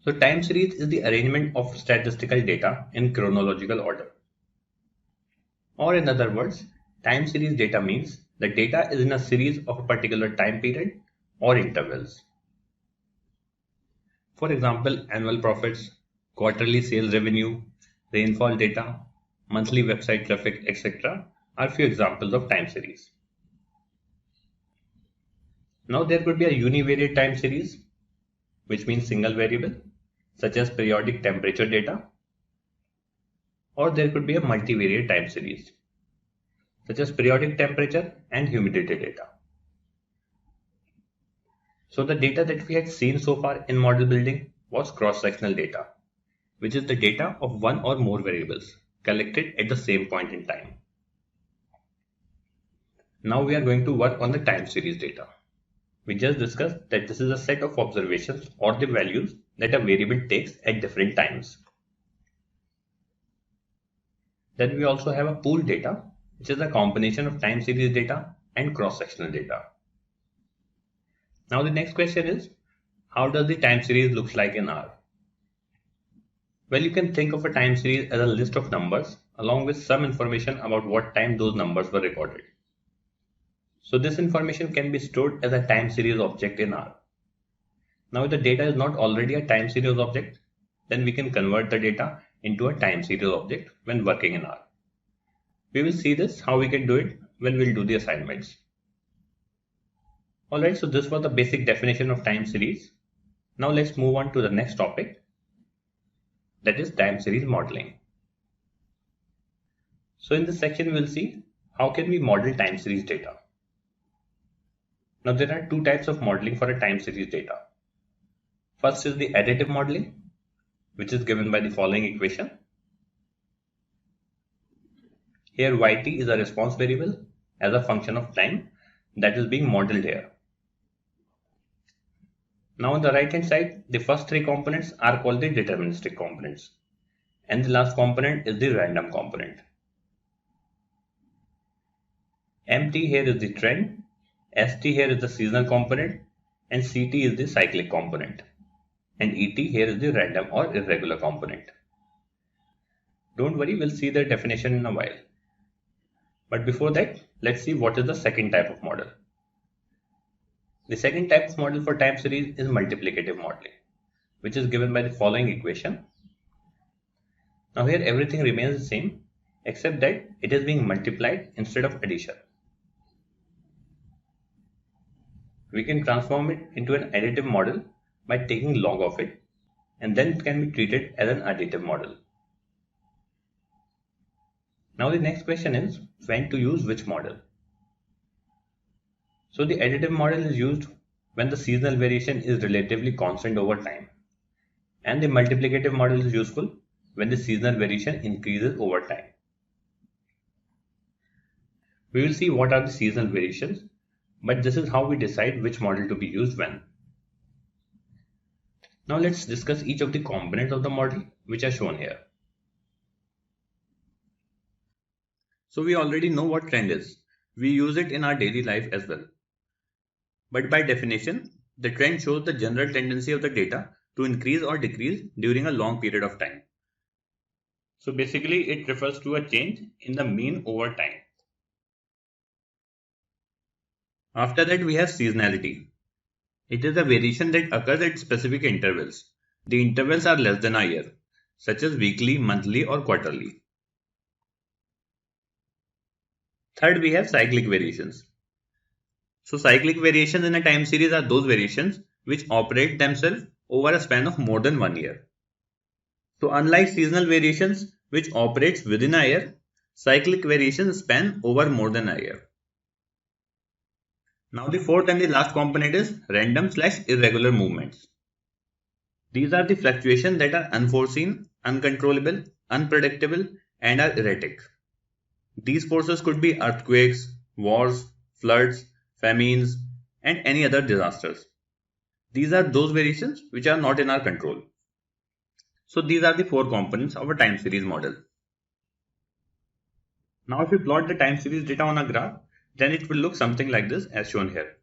So time series is the arrangement of statistical data in chronological order. Or in other words, time series data means the data is in a series of a particular time period or intervals. For example, annual profits, quarterly sales revenue, rainfall data, monthly website traffic, etc. are few examples of time series. Now there could be a univariate time series, which means single variable, such as periodic temperature data, or there could be a multivariate time series, such as periodic temperature and humidity data. So the data that we had seen so far in model building was cross-sectional data, which is the data of one or more variables collected at the same point in time. Now we are going to work on the time series data. We just discussed that this is a set of observations or the values that a variable takes at different times. Then we also have a pooled data, which is a combination of time series data and cross-sectional data. Now the next question is, how does the time series look like in R? Well, you can think of a time series as a list of numbers along with some information about what time those numbers were recorded. So this information can be stored as a time series object in R. Now if the data is not already a time series object, then we can convert the data into a time series object when working in R. We will see this how we can do it when we'll do the assignments. Alright, so this was the basic definition of time series. Now let's move on to the next topic, that is time series modeling. So in this section we'll see how can we model time series data. Now there are two types of modeling for a time series data. First is the additive modeling, which is given by the following equation. Here yt is a response variable as a function of time that is being modeled here. Now on the right hand side, the first three components are called the deterministic components, and the last component is the random component. mt here is the trend, st here is the seasonal component, and ct is the cyclic component, and et here is the random or irregular component. Don't worry, we'll see the definition in a while. But before that, let's see what is the second type of model. The second type of model for time series is multiplicative modeling, which is given by the following equation. Now here everything remains the same except that it is being multiplied instead of addition. We can transform it into an additive model by taking log of it, and then it can be treated as an additive model. Now the next question is when to use which model. So the additive model is used when the seasonal variation is relatively constant over time, and the multiplicative model is useful when the seasonal variation increases over time. We will see what are the seasonal variations, but this is how we decide which model to be used when. Now let's discuss each of the components of the model which are shown here. So we already know what trend is. We use it in our daily life as well. But by definition, the trend shows the general tendency of the data to increase or decrease during a long period of time. So basically it refers to a change in the mean over time. After that we have seasonality. It is a variation that occurs at specific intervals. The intervals are less than a year, such as weekly, monthly or quarterly. Third, we have cyclic variations. So cyclic variations in a time series are those variations which operate themselves over a span of more than 1 year. So unlike seasonal variations which operates within a year, cyclic variations span over more than a year. Now the fourth and the last component is random/irregular movements. These are the fluctuations that are unforeseen, uncontrollable, unpredictable, and are erratic. These forces could be earthquakes, wars, floods, famines, and any other disasters. These are those variations which are not in our control. So these are the four components of a time series model. Now if we plot the time series data on a graph, then it will look something like this as shown here.